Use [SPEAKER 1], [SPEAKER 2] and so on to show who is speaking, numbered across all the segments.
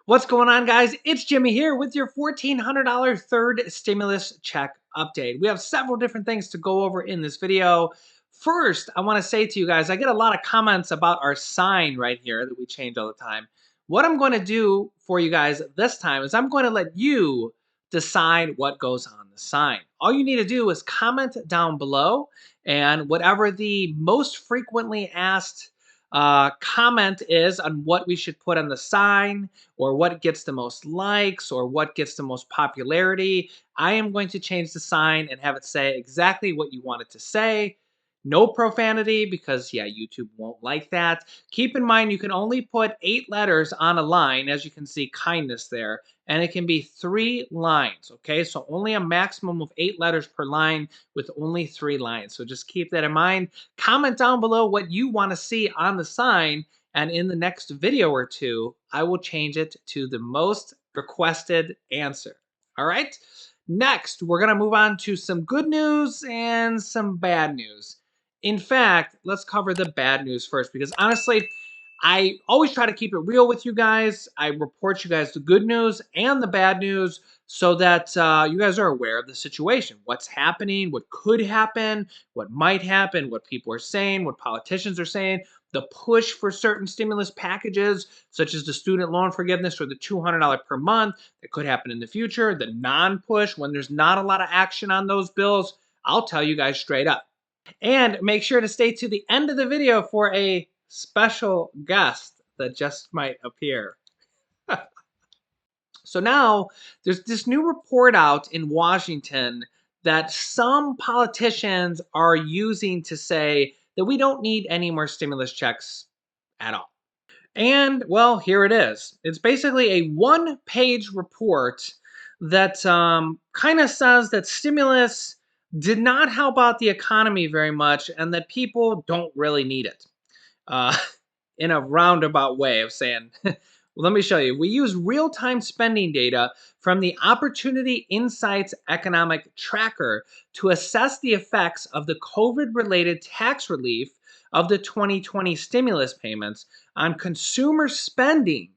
[SPEAKER 1] What's going on, guys? It's Jimmy here with your $1,400 third stimulus check update. We have several different things to go over in this video. First, I want to say to you guys, I get a lot of comments about our sign right here that we change all the time. What I'm going to do for you guys this time is I'm going to let you decide what goes on the sign. All you need to do is comment down below, and whatever the most frequently asked comment is on what we should put on the sign, or what gets the most likes, or what gets the most popularity. I am going to change the sign and have it say exactly what you want it to say. No profanity, because yeah, YouTube won't like that. Keep in mind, you can only put 8 letters on a line, as you can see, kindness there, and it can be 3 lines, okay? So only a maximum of 8 letters per line with only 3 lines. So just keep that in mind. Comment down below what you want to see on the sign, and in the next video or two, I will change it to the most requested answer. All right? Next, we're going to move on to some good news and some bad news. In fact, let's cover the bad news first, because honestly, I always try to keep it real with you guys. I report you guys the good news and the bad news so that you guys are aware of the situation, what's happening, what could happen, what might happen, what people are saying, what politicians are saying, the push for certain stimulus packages, such as the student loan forgiveness or the $200 per month that could happen in the future, the non-push when there's not a lot of action on those bills. I'll tell you guys straight up. And make sure to stay to the end of the video for a special guest that just might appear. So now there's this new report out in Washington that some politicians are using to say that we don't need any more stimulus checks at all. And well, here it is. It's basically a one-page report that kind of says that stimulus did not help out the economy very much and that people don't really need it. Uh, in a roundabout way of saying, well, let me show you. We use real-time spending data from the Opportunity Insights Economic Tracker to assess the effects of the COVID-related tax relief of the 2020 stimulus payments on consumer spending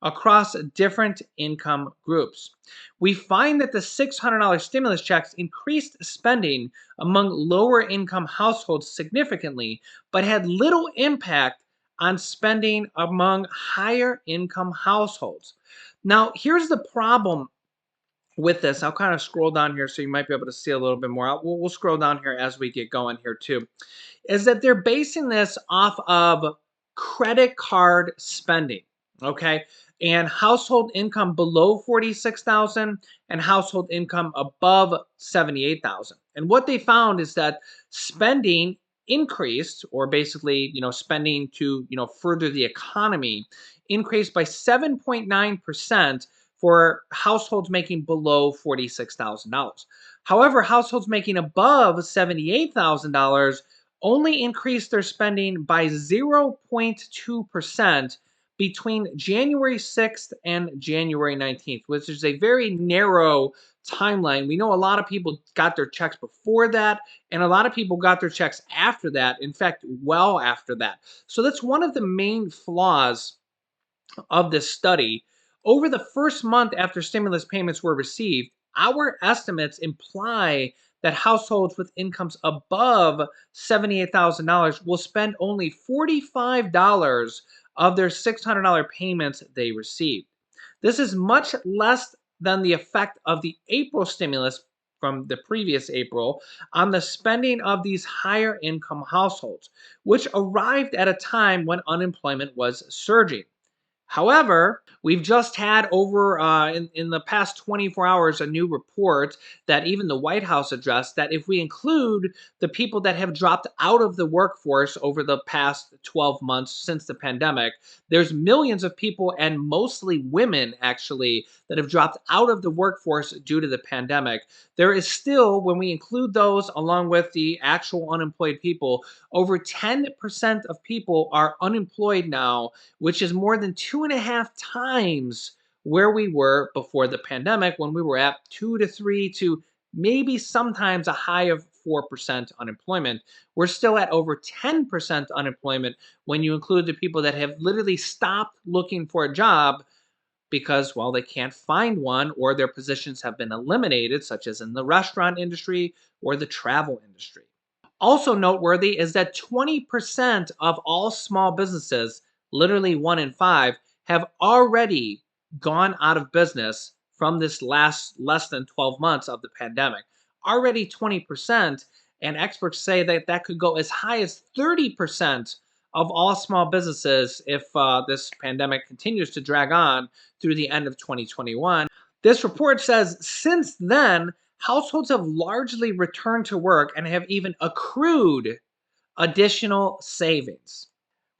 [SPEAKER 1] across different income groups. We find that the $600 stimulus checks increased spending among lower income households significantly, but had little impact on spending among higher income households. Now, here's the problem with this. I'll kind of scroll down here so you might be able to see a little bit more. We'll scroll down here as we get going here too. Is that they're basing this off of credit card spending, okay? And household income below 46,000 and household income above 78,000. And what they found is that spending increased, or basically, spending to, further the economy, increased by 7.9% for households making below $46,000. However, households making above $78,000 only increased their spending by 0.2% between January 6th and January 19th, which is a very narrow timeline. We know a lot of people got their checks before that, and a lot of people got their checks after that. In fact, well after that. So that's one of the main flaws of this study. Over the first month after stimulus payments were received, our estimates imply that households with incomes above $78,000 will spend only $45 of their $600 payments they received. This is much less than the effect of the April stimulus from the previous April on the spending of these higher income households, which arrived at a time when unemployment was surging. However, we've just had over in the past 24 hours a new report that even the White House addressed that if we include the people that have dropped out of the workforce over the past 12 months since the pandemic, there's millions of people, and mostly women actually, that have dropped out of the workforce due to the pandemic. There is still, when we include those along with the actual unemployed people, over 10% of people are unemployed now, which is more than 2.5 times where we were before the pandemic, when we were at 2 to 3 to maybe sometimes a high of 4% unemployment. We're still at over 10% unemployment when you include the people that have literally stopped looking for a job because, well, they can't find one or their positions have been eliminated, such as in the restaurant industry or the travel industry. Also noteworthy is that 20% of all small businesses, literally one in five, have already gone out of business from this last less than 12 months of the pandemic. Already 20%, and experts say that that could go as high as 30% of all small businesses if this pandemic continues to drag on through the end of 2021. This report says since then, households have largely returned to work and have even accrued additional savings.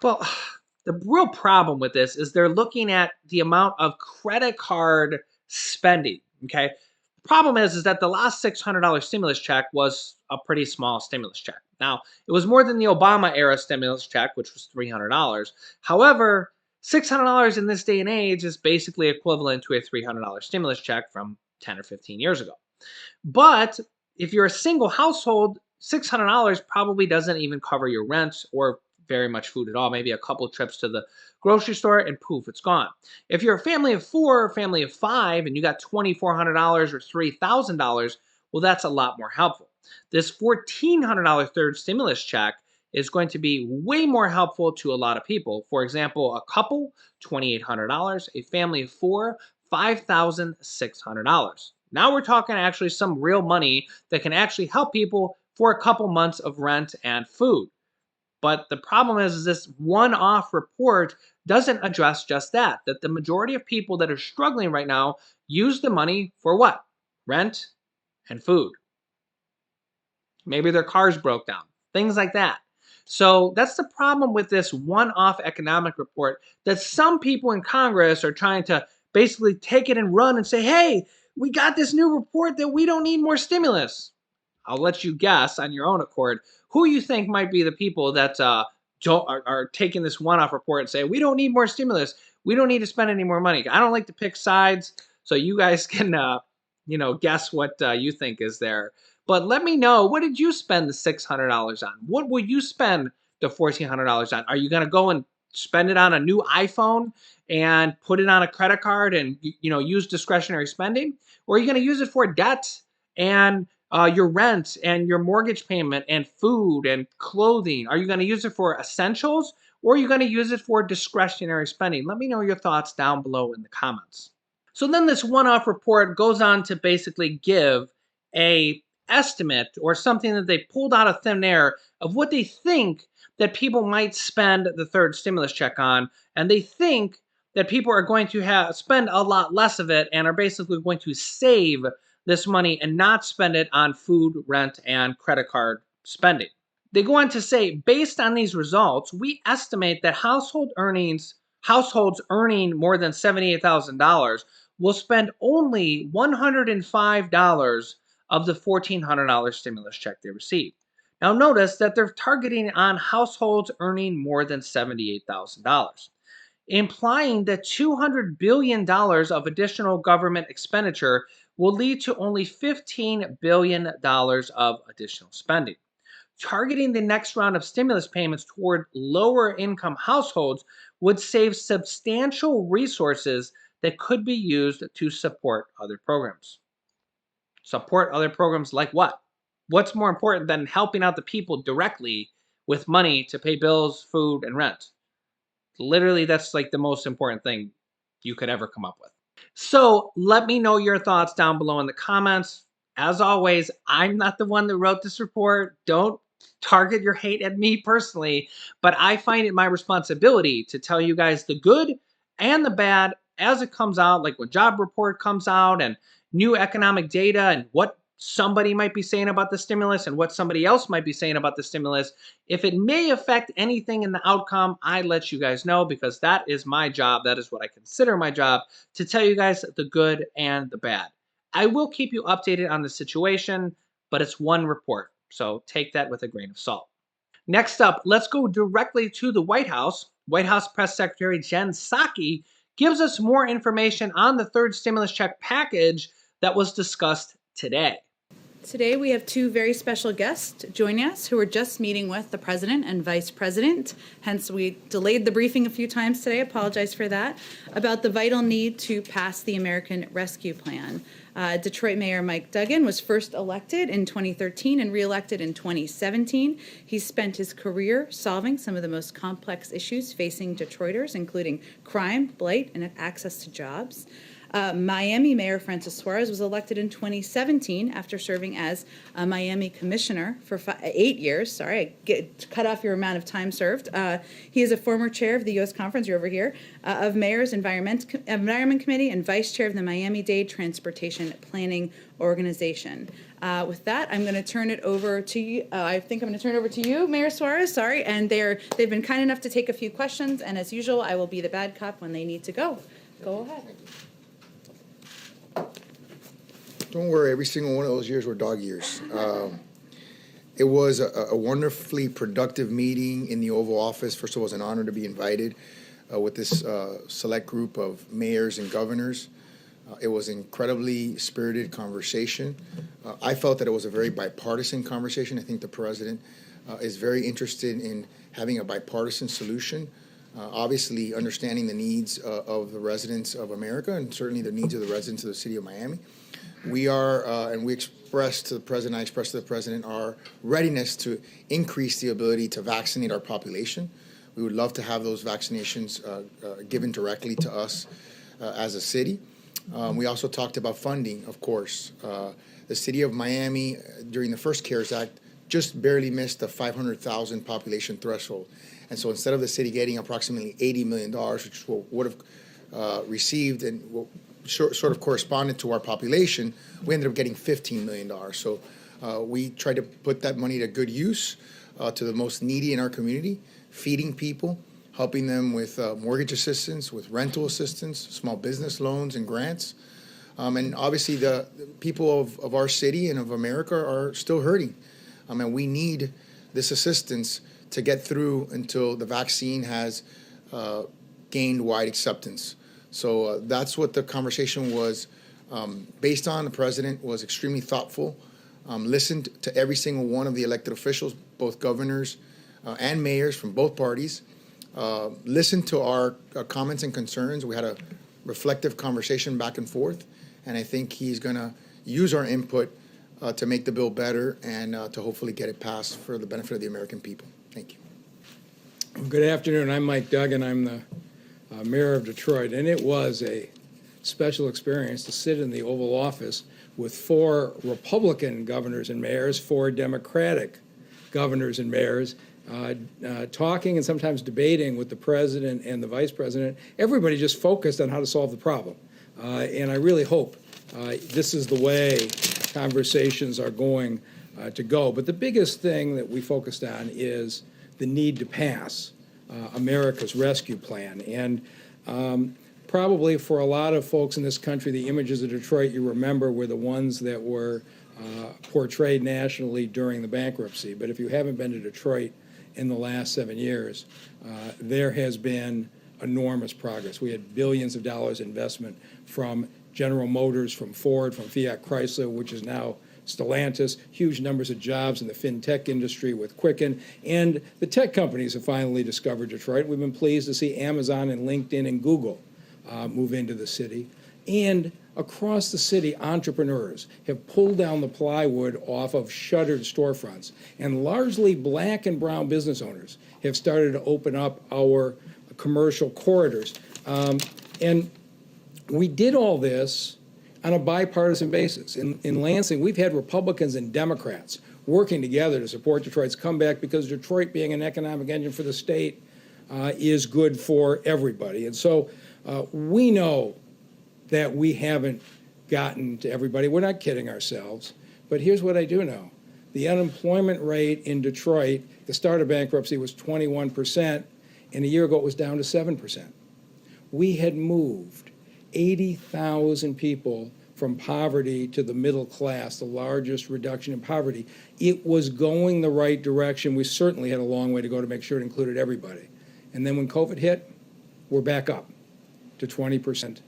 [SPEAKER 1] Well, the real problem with this is they're looking at the amount of credit card spending. Okay. The problem is that the last $600 stimulus check was a pretty small stimulus check. Now, it was more than the Obama era stimulus check, which was $300. However, $600 in this day and age is basically equivalent to a $300 stimulus check from 10 or 15 years ago. But if you're a single household, $600 probably doesn't even cover your rent or very much food at all. Maybe a couple trips to the grocery store and poof, it's gone. If you're a family of four or family of five and you got $2,400 or $3,000, well, that's a lot more helpful. This $1,400 third stimulus check is going to be way more helpful to a lot of people. For example, a couple, $2,800, a family of four, $5,600. Now we're talking actually some real money that can actually help people for a couple months of rent and food. But the problem is this one-off report doesn't address just that the majority of people that are struggling right now use the money for what? Rent and food. Maybe their cars broke down, things like that. So that's the problem with this one-off economic report that some people in Congress are trying to basically take it and run and say, hey, we got this new report that we don't need more stimulus. I'll let you guess on your own accord who you think might be the people that are taking this one-off report and say, we don't need more stimulus. We don't need to spend any more money. I don't like to pick sides, so you guys can, guess what you think is there. But let me know, what did you spend the $600 on? What will you spend the $1,400 on? Are you going to go and spend it on a new iPhone and put it on a credit card and use discretionary spending? Or are you going to use it for debt and your rent and your mortgage payment and food and clothing? Are you going to use it for essentials or are you going to use it for discretionary spending? Let me know your thoughts down below in the comments. So then this one-off report goes on to basically give a estimate or something that they pulled out of thin air of what they think that people might spend the third stimulus check on, and they think that people are going to spend a lot less of it and are basically going to save this money and not spend it on food, rent, and credit card spending. They go on to say, based on these results, we estimate that households earning more than $78,000 will spend only $105 of the $1,400 stimulus check they received. Now notice that they're targeting on households earning more than $78,000, implying that $200 billion of additional government expenditure will lead to only $15 billion of additional spending. Targeting the next round of stimulus payments toward lower income households would save substantial resources that could be used to support other programs. Support other programs like what? What's more important than helping out the people directly with money to pay bills, food, and rent? Literally, that's like the most important thing you could ever come up with. So let me know your thoughts down below in the comments. As always, I'm not the one that wrote this report. Don't target your hate at me personally, but I find it my responsibility to tell you guys the good and the bad as it comes out, like when job report comes out and new economic data and what somebody might be saying about the stimulus and what somebody else might be saying about the stimulus. If it may affect anything in the outcome, I let you guys know because that is my job. That is what I consider my job, to tell you guys the good and the bad. I will keep you updated on the situation, but it's one report, so take that with a grain of salt. Next up, let's go directly to the White House. White House Press Secretary Jen Psaki gives us more information on the third stimulus check package that was discussed today.
[SPEAKER 2] Today we have two very special guests joining us who are just meeting with the President and Vice President, hence we delayed the briefing a few times today, apologize for that, about the vital need to pass the American Rescue Plan. Detroit Mayor Mike Duggan was first elected in 2013 and reelected in 2017. He spent his career solving some of the most complex issues facing Detroiters, including crime, blight, and access to jobs. Miami Mayor Francis Suarez was elected in 2017 after serving as a Miami commissioner for 8 years. Sorry, I cut off your amount of time served. He is a former chair of the U.S. Conference, you're over here, of Mayor's Environment Committee and vice chair of the Miami-Dade Transportation Planning Organization. With that, I'm going to turn it over to you. I think I'm going to turn it over to you, Mayor Suarez. Sorry, and they've been kind enough to take a few questions, and as usual, I will be the bad cop when they need to go. Go ahead.
[SPEAKER 3] Don't worry, every single one of those years were dog years. It was a wonderfully productive meeting in the Oval Office. First of all, it was an honor to be invited with this select group of mayors and governors. It was an incredibly spirited conversation. I felt that it was a very bipartisan conversation. I think the president is very interested in having a bipartisan solution. Obviously, understanding the needs of the residents of America and certainly the needs of the residents of the city of Miami. We are, and we expressed to the president, I expressed to the president our readiness to increase the ability to vaccinate our population. We would love to have those vaccinations given directly to us as a city. We also talked about funding, of course. The city of Miami, during the first CARES Act, just barely missed the 500,000 population threshold. And so instead of the city getting approximately $80 million, which would have received and sort of corresponded to our population, we ended up getting $15 million. So we tried to put that money to good use to the most needy in our community, feeding people, helping them with mortgage assistance, with rental assistance, small business loans and grants. And obviously the people of our city and of America are still hurting. And we need this assistance to get through until the vaccine has gained wide acceptance. So that's what the conversation was based on. The president was extremely thoughtful, listened to every single one of the elected officials, both governors and mayors from both parties, listened to our comments and concerns. We had a reflective conversation back and forth, and I think he's going to use our input to make the bill better and to hopefully get it passed for the benefit of the American people. Thank you.
[SPEAKER 4] Good afternoon. I'm Mike Duggan. I'm the mayor of Detroit, and it was a special experience to sit in the Oval Office with 4 Republican governors and mayors, 4 Democratic governors and mayors, talking and sometimes debating with the president and the vice president. Everybody just focused on how to solve the problem. And I really hope this is the way conversations are going to go. But the biggest thing that we focused on is the need to pass America's Rescue Plan. And probably for a lot of folks in this country, the images of Detroit you remember were the ones that were portrayed nationally during the bankruptcy. But if you haven't been to Detroit in the last 7 years, there has been enormous progress. We had billions of dollars investment from General Motors, from Ford, from Fiat Chrysler, which is now Stellantis, huge numbers of jobs in the fintech industry with Quicken, and the tech companies have finally discovered Detroit. We've been pleased to see Amazon and LinkedIn and Google move into the city. And across the city, entrepreneurs have pulled down the plywood off of shuttered storefronts, and largely black and brown business owners have started to open up our commercial corridors. And we did all this on a bipartisan basis. In Lansing, we've had Republicans and Democrats working together to support Detroit's comeback because Detroit, being an economic engine for the state, is good for everybody. And so we know that we haven't gotten to everybody. We're not kidding ourselves. But here's what I do know. The unemployment rate in Detroit, the start of bankruptcy, was 21%, and a year ago it was down to 7%. We had moved 80,000 people from poverty to the middle class, the largest reduction in poverty. It was going the right direction. We certainly had a long way to go to make sure it included everybody. And then when COVID hit, we're back up to 20%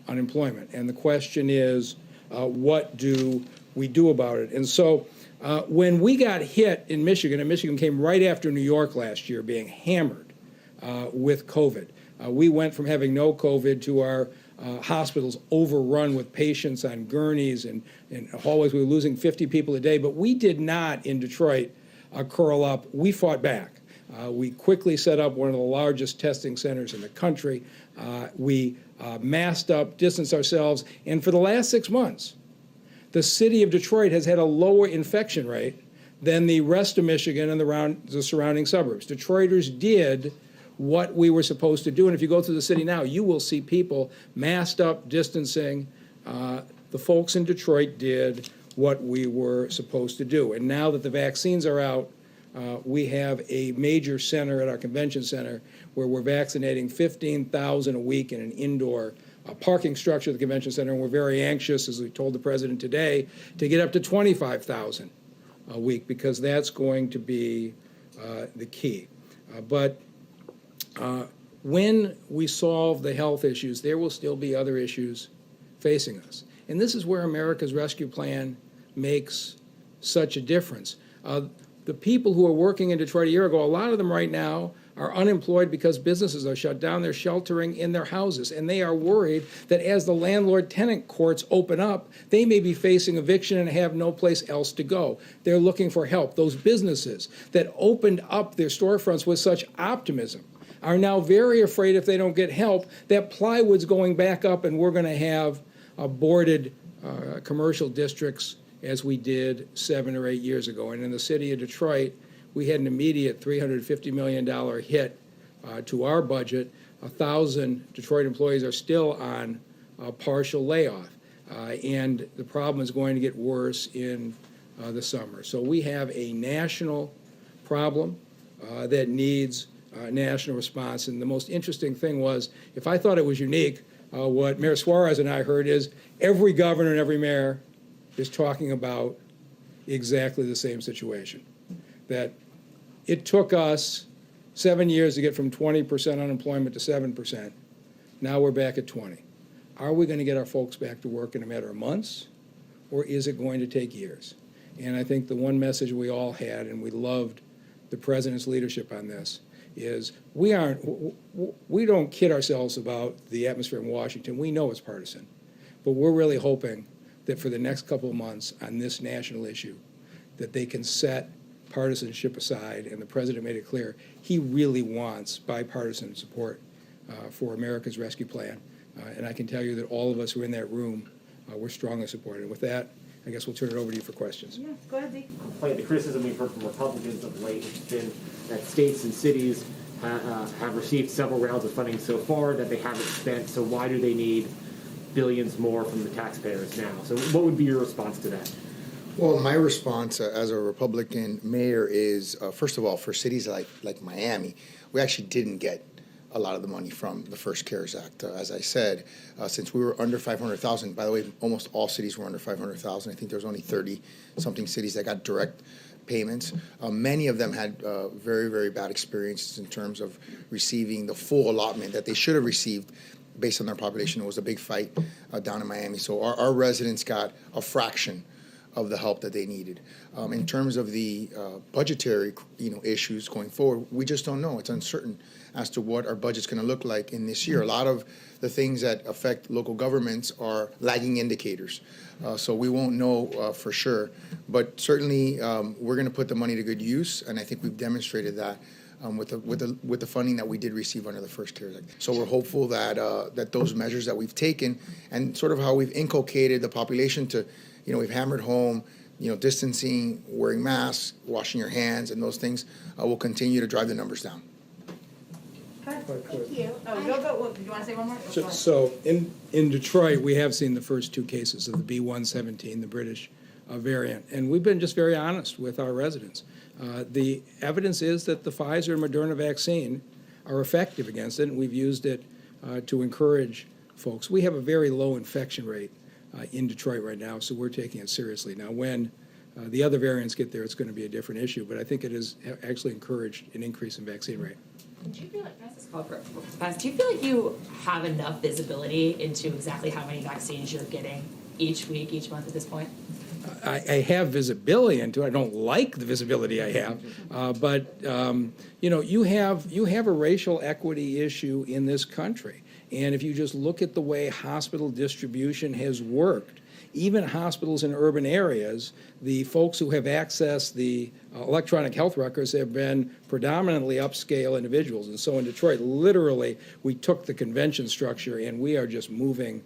[SPEAKER 4] unemployment. And the question is, what do we do about it. And so when we got hit in Michigan, and Michigan came right after New York last year being hammered with COVID, we went from having no COVID to our hospitals overrun with patients on gurneys and hallways. We were losing 50 people a day, but we did not in Detroit curl up. We fought back. We quickly set up one of the largest testing centers in the country. We masked up, distanced ourselves, and for the last 6 months, the city of Detroit has had a lower infection rate than the rest of Michigan and the surrounding suburbs. Detroiters did what we were supposed to do, and if you go through the city now, you will see people masked up, distancing. The folks in Detroit did what we were supposed to do. And now that the vaccines are out, we have a major center at our convention center where we're vaccinating 15,000 a week in an indoor parking structure at the convention center, and we're very anxious, as we told the president today, to get up to 25,000 a week, because that's going to be the key. But when we solve the health issues, there will still be other issues facing us. And this is where America's Rescue Plan makes such a difference. The people who are working in Detroit a year ago, a lot of them right now are unemployed because businesses are shut down. They're sheltering in their houses, and they are worried that as the landlord-tenant courts open up, they may be facing eviction and have no place else to go. They're looking for help. Those businesses that opened up their storefronts with such optimism are now very afraid if they don't get help that plywood's going back up and we're going to have boarded commercial districts as we did 7 or 8 years ago. And in the city of Detroit, we had an immediate $350 million hit to our budget. 1,000 Detroit employees are still on partial layoff. And the problem is going to get worse in the summer. So we have a national problem that needs national response. And the most interesting thing was, if I thought it was unique, what Mayor Suarez and I heard is every governor and every mayor is talking about exactly the same situation. That it took us 7 years to get from 20% unemployment to 7%. Now we're back at 20. Are we going to get our folks back to work in a matter of months, or is it going to take years? And I think the one message we all had, and we loved the president's leadership on this, is we don't kid ourselves about the atmosphere in Washington. We know it's partisan, but we're really hoping that for the next couple of months on this national issue, that they can set partisanship aside, and the president made it clear he really wants bipartisan support for America's Rescue Plan. And I can tell you that all of us who are in that room, we're strongly supported. And with that, I guess we'll turn it over to you for questions.
[SPEAKER 2] Yeah, go ahead, Zeke.
[SPEAKER 5] Like the criticism we've heard from Republicans of late has been that states and cities have received several rounds of funding so far that they haven't spent, so why do they need billions more from the taxpayers now? So what would be your response to that?
[SPEAKER 3] Well, my response as a Republican mayor is, first of all, for cities like Miami, we actually didn't get a lot of the money from the First CARES Act. As I said, since we were under 500,000, by the way, almost all cities were under 500,000. I think there was only 30-something cities that got direct payments. Many of them had very, very bad experiences in terms of receiving the full allotment that they should have received based on their population. It was a big fight down in Miami. So our residents got a fraction of the help that they needed. In terms of the budgetary, issues going forward, we just don't know. It's uncertain as to what our budget's going to look like in this year. A lot of the things that affect local governments are lagging indicators, so we won't know for sure. But certainly, we're going to put the money to good use, and I think we've demonstrated that. With the funding that we did receive under the First CARES Act. So we're hopeful that that those measures that we've taken and sort of how we've inculcated the population to, we've hammered home, distancing, wearing masks, washing your hands, and those things will continue to drive the numbers down.
[SPEAKER 2] Thank you. Oh, go. Do you want to say one more?
[SPEAKER 4] So in Detroit, we have seen the first 2 cases of the B117, the British variant, and we've been just very honest with our residents. The evidence is that the Pfizer and Moderna vaccine are effective against it, and we've used it to encourage folks. We have a very low infection rate in Detroit right now, so we're taking it seriously. Now, when the other variants get there, it's going to be a different issue, but I think it has actually encouraged an increase in vaccine rate.
[SPEAKER 6] Do you feel like, do you feel like you have enough visibility into exactly how many vaccines you're getting each week, each month at this point?
[SPEAKER 4] I have visibility into it. I don't like the visibility I have, but you know, you have a racial equity issue in this country, and if you just look at the way hospital distribution has worked, even hospitals in urban areas, the folks who have accessed the electronic health records have been predominantly upscale individuals. And so in Detroit, literally, we took the convention structure and we are just moving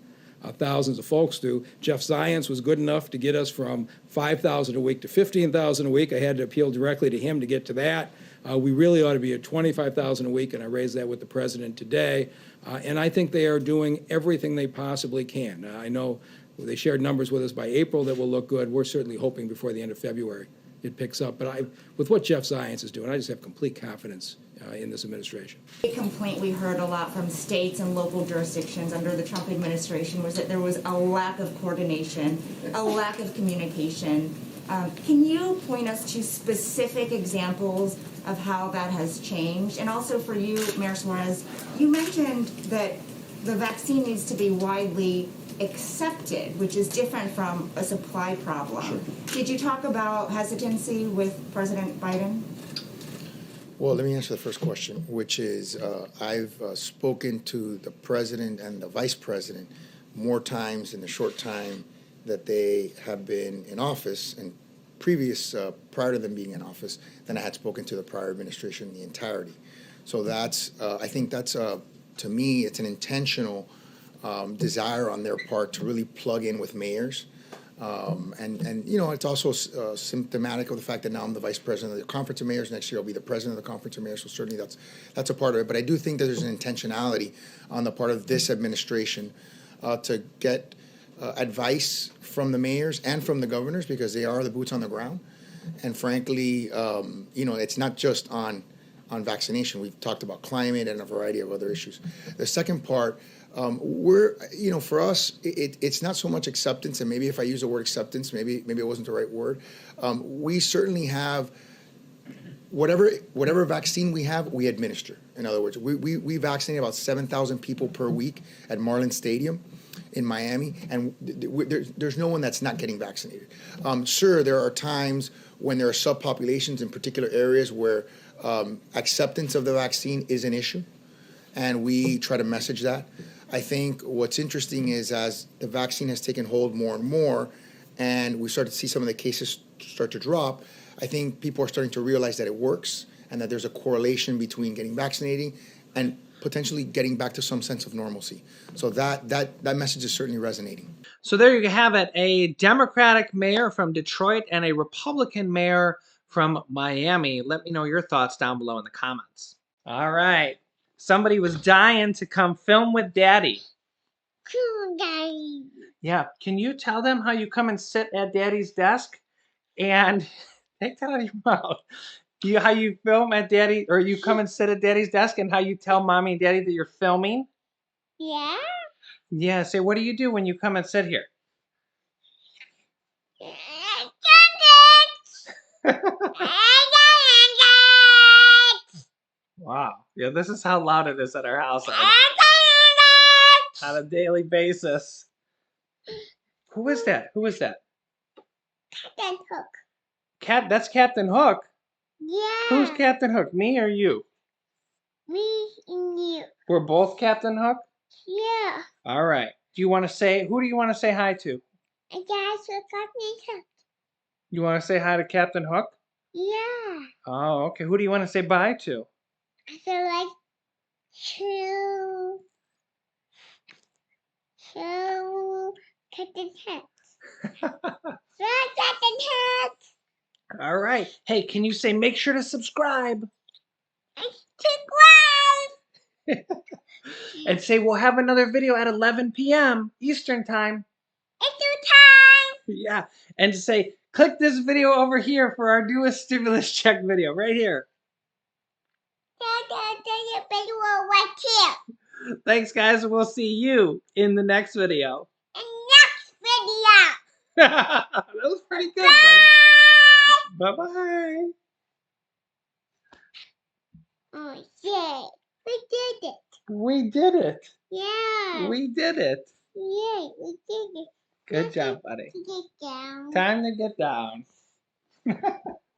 [SPEAKER 4] thousands of folks through. Jeff Zients was good enough to get us from 5,000 a week to 15,000 a week. I had to appeal directly to him to get to that. We really ought to be at 25,000 a week, and I raised that with the president today. And I think they are doing everything they possibly can. I know they shared numbers with us by April that will look good. We're certainly hoping before the end of February it picks up. But with what Jeff Zients is doing, I just have complete confidence in this administration.
[SPEAKER 7] A complaint we heard a lot from states and local jurisdictions under the Trump administration was that there was a lack of coordination, a lack of communication. Can you point us to specific examples of how that has changed? And also for you, Mayor Suarez, you mentioned that the vaccine needs to be widely accepted, which is different from a supply problem. Sure. Did you talk about hesitancy with President Biden?
[SPEAKER 3] Well, let me answer the first question, which is I've spoken to the president and the vice president more times in the short time that they have been in office and prior to them being in office than I had spoken to the prior administration in the entirety. So that's, I think that's, to me, it's an intentional desire on their part to really plug in with mayors. And you know, it's also symptomatic of the fact that now I'm the vice president of the Conference of Mayors. Next year I'll be the president of the Conference of Mayors, so certainly that's a part of it. But I do think that there's an intentionality on the part of this administration to get advice from the mayors and from the governors, because they are the boots on the ground. And frankly, you know, it's not just on vaccination. We've talked about climate and a variety of other issues. The second part, you know, for us, it's not so much acceptance, and maybe if I use the word acceptance, maybe it wasn't the right word. We certainly have whatever vaccine we have, we administer. In other words, we vaccinate about 7,000 people per week at Marlin Stadium in Miami, and there's no one that's not getting vaccinated. Sure, there are times when there are subpopulations in particular areas where acceptance of the vaccine is an issue, and we try to message that. I think what's interesting is as the vaccine has taken hold more and more, and we start to see some of the cases start to drop, I think people are starting to realize that it works and that there's a correlation between getting vaccinated and potentially getting back to some sense of normalcy. So that message is certainly resonating.
[SPEAKER 1] So there you have it, a Democratic mayor from Detroit and a Republican mayor from Miami. Let me know your thoughts down below in the comments. All right. Somebody was dying to come film with Daddy.
[SPEAKER 8] Cool, Daddy.
[SPEAKER 1] Yeah. Can you tell them how you come and sit at Daddy's desk and take that out of your mouth? How you film at Daddy, or you come and sit at Daddy's desk, and how you tell Mommy and Daddy that you're filming?
[SPEAKER 8] Yeah?
[SPEAKER 1] Yeah. Say, what do you do when you come and sit here? Wow. Yeah, this is how loud it is at our house on a daily basis. Who is that? Who is that?
[SPEAKER 8] Captain Hook.
[SPEAKER 1] That's Captain Hook.
[SPEAKER 8] Yeah.
[SPEAKER 1] Who's Captain Hook? Me or you?
[SPEAKER 8] Me and you.
[SPEAKER 1] We're both Captain Hook?
[SPEAKER 8] Yeah.
[SPEAKER 1] All right. Who do you want to say hi to?
[SPEAKER 8] I guess we're Captain Hook.
[SPEAKER 1] You want to say hi to Captain Hook?
[SPEAKER 8] Yeah.
[SPEAKER 1] Oh, okay. Who do you want to say bye to?
[SPEAKER 8] I feel like to Captain Hook. Captain Hook.
[SPEAKER 1] All right. Hey, can you say make sure to subscribe?
[SPEAKER 8] Subscribe.
[SPEAKER 1] And say we'll have another video at 11 p.m. Eastern Time.
[SPEAKER 8] It's your time.
[SPEAKER 1] Yeah. And to say click this video over here for our newest stimulus check video right here.
[SPEAKER 8] Right here.
[SPEAKER 1] Thanks, guys. We'll see you in the next video.
[SPEAKER 8] And next video.
[SPEAKER 1] That was pretty good, buddy. Bye-bye.
[SPEAKER 8] Oh, yeah. We did it.
[SPEAKER 1] We did it.
[SPEAKER 8] Yeah.
[SPEAKER 1] We did it.
[SPEAKER 8] Yeah, we did it.
[SPEAKER 1] Good job, buddy.
[SPEAKER 8] Get down.
[SPEAKER 1] Time to get down.